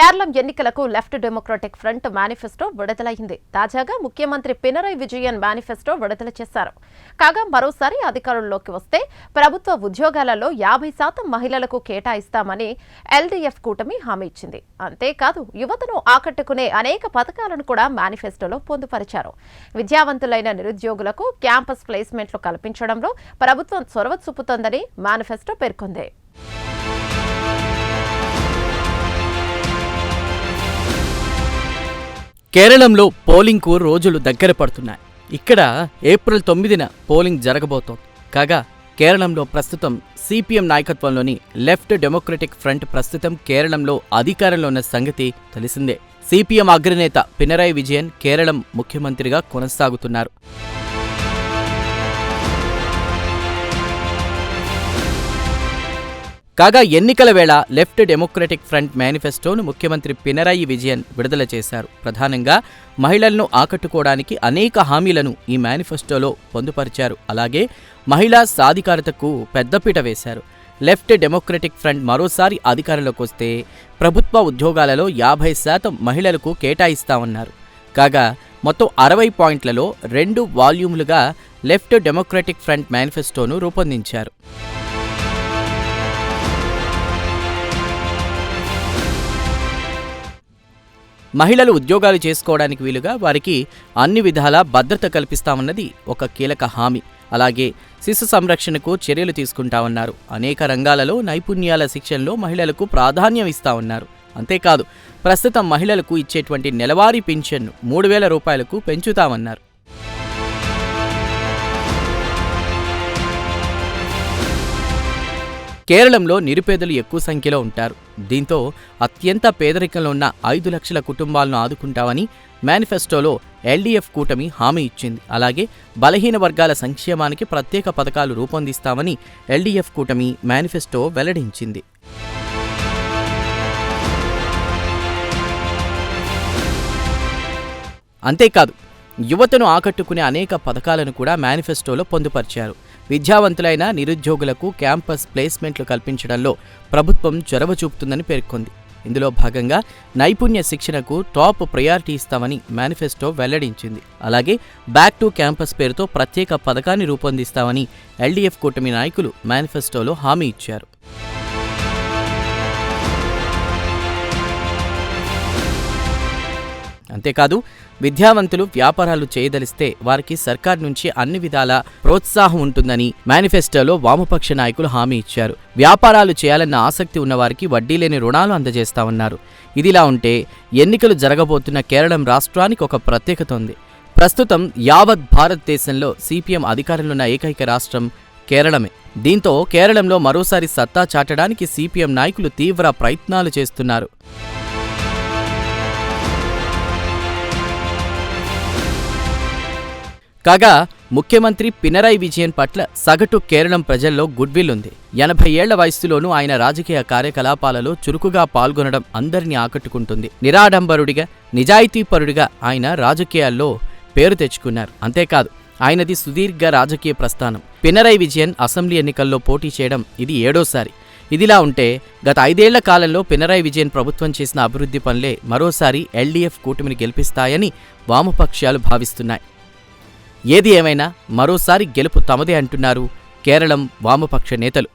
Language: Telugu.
కేరళం ఎన్నికలకు లెఫ్ట్ డెమోక్రటిక్ ఫ్రంట్ మేనిఫెస్టో విడుదలైంది. తాజాగా ముఖ్యమంత్రి పినరయి విజయన్ మేనిఫెస్టో విడుదల చేశారు. కాగా మరోసారి అధికారంలోకి వస్తే ప్రభుత్వ ఉద్యోగాలలో 50% మహిళలకు కేటాయిస్తామని ఎల్డీఎఫ్ కూటమి హామీ ఇచ్చింది. అంతేకాదు యువతను ఆకట్టుకునే అనేక పథకాలను కూడా మేనిఫెస్టోలో పొందుపరిచారు. విద్యావంతులైన నిరుద్యోగులకు క్యాంపస్ ప్లేస్మెంట్లు కల్పించడంలో ప్రభుత్వం చొరవ చూపుతోందని మేనిఫెస్టో పేర్కొంది. కేరళంలో పోలింగ్కు రోజులు దగ్గర పడుతున్నాయి. ఇక్కడ ఏప్రిల్ 9న పోలింగ్ జరగబోతోంది. కాగా కేరళంలో ప్రస్తుతం సిపిఎం నాయకత్వంలోని లెఫ్ట్ డెమోక్రటిక్ ఫ్రంట్ ప్రస్తుతం కేరళంలో అధికారంలో ఉన్న సంగతి తెలిసిందే. సిపిఎం అగ్రనేత పినరయి విజయన్ కేరళం ముఖ్యమంత్రిగా కొనసాగుతున్నారు. కాగా ఎన్నికల వేళ లెఫ్ట్ డెమోక్రటిక్ ఫ్రంట్ మేనిఫెస్టోను ముఖ్యమంత్రి పినరయి విజయన్ విడుదల చేశారు. ప్రధానంగా మహిళలను ఆకట్టుకోవడానికి అనేక హామీలను ఈ మేనిఫెస్టోలో పొందుపరిచారు. అలాగే మహిళా సాధికారతకు పెద్దపీట వేశారు. లెఫ్ట్ డెమోక్రటిక్ ఫ్రంట్ మరోసారి అధికారంలోకి వస్తే ప్రభుత్వ ఉద్యోగాలలో 50% మహిళలకు కేటాయిస్తామన్నారు. కాగా మొత్తం 60 పాయింట్లలో 2 వాల్యూములుగా లెఫ్ట్ డెమోక్రటిక్ ఫ్రంట్ మేనిఫెస్టోను రూపొందించారు. మహిళలు ఉద్యోగాలు చేసుకోవడానికి వీలుగా వారికి అన్ని విధాలా భద్రత కల్పిస్తామన్నది ఒక కీలక హామీ. అలాగే శిశు సంరక్షణకు చర్యలు తీసుకుంటామన్నారు. అనేక రంగాలలో నైపుణ్యాల శిక్షణలో మహిళలకు ప్రాధాన్యం ఇస్తామన్నారు. అంతేకాదు ప్రస్తుతం మహిళలకు ఇచ్చేటువంటి నెలవారీ పింఛన్ను 3,000 రూపాయలకు పెంచుతామన్నారు. కేరళంలో నిరుపేదలు ఎక్కువ సంఖ్యలో ఉంటారు. దీంతో అత్యంత పేదరికంలో ఉన్న 5 లక్షల కుటుంబాలను ఆదుకుంటామని మేనిఫెస్టోలో ఎల్డీఎఫ్ కూటమి హామీ ఇచ్చింది. అలాగే బలహీన వర్గాల సంక్షేమానికి ప్రత్యేక పథకాలు రూపొందిస్తామని ఎల్డీఎఫ్ కూటమి మేనిఫెస్టో వెల్లడించింది. అంతేకాదు యువతను ఆకట్టుకునే అనేక పథకాలను కూడా మేనిఫెస్టోలో పొందుపరిచారు. విద్యావంతులైన నిరుద్యోగులకు క్యాంపస్ ప్లేస్మెంట్లు కల్పించడంలో ప్రభుత్వం చొరవ చూపుతుందని పేర్కొంది. ఇందులో భాగంగా నైపుణ్య శిక్షణకు టాప్ ప్రయారిటీ ఇస్తామని మేనిఫెస్టో వెల్లడించింది. అలాగే బ్యాక్ టు క్యాంపస్ పేరుతో ప్రత్యేక పథకాన్ని రూపొందిస్తామని ఎల్డీఎఫ్ కూటమి నాయకులు మేనిఫెస్టోలో హామీ ఇచ్చారు. అంతేకాదు విద్యావంతులు వ్యాపారాలు చేయదలిస్తే వారికి సర్కార్ నుంచి అన్ని విధాల ప్రోత్సాహం ఉంటుందని మేనిఫెస్టోలో వామపక్ష నాయకులు హామీ ఇచ్చారు. వ్యాపారాలు చేయాలన్న ఆసక్తి ఉన్నవారికి వడ్డీ లేని రుణాలు అందజేస్తామన్నారు. ఇదిలా ఉంటే ఎన్నికలు జరగబోతున్న కేరళం రాష్ట్రానికి ఒక ప్రత్యేకత ఉంది. ప్రస్తుతం యావత్ భారతదేశంలో సిపిఎం అధికారంలో ఉన్న ఏకైక రాష్ట్రం కేరళమే. దీంతో కేరళంలో మరోసారి సత్తా చాటడానికి సిపిఎం నాయకులు తీవ్ర ప్రయత్నాలు చేస్తున్నారు. కాగా ముఖ్యమంత్రి పినరయి విజయన్ పట్ల సగటు కేరళం ప్రజల్లో గుడ్విల్ ఉంది. 80 ఏళ్ల వయస్సులోనూ ఆయన రాజకీయ కార్యకలాపాలలో చురుకుగా పాల్గొనడం అందరినీ ఆకట్టుకుంటుంది. నిరాడంబరుడిగా నిజాయితీపరుడిగా ఆయన రాజకీయాల్లో పేరు తెచ్చుకున్నారు. అంతేకాదు ఆయనది సుదీర్ఘ రాజకీయ ప్రస్థానం. పినరయి విజయన్ అసెంబ్లీ ఎన్నికల్లో పోటీ చేయడం ఇది 7వసారి. ఇదిలా ఉంటే గత 5 ఏళ్ల కాలంలో పినరయి విజయన్ ప్రభుత్వం చేసిన అభివృద్ధి పనులే మరోసారి ఎల్డీఎఫ్ కూటమిని గెలిపిస్తాయని వామపక్షాలు భావిస్తున్నాయి. ఏది ఏమైనా మరోసారి గెలుపు తమదే అంటున్నారు కేరళం వామపక్ష నేతలు.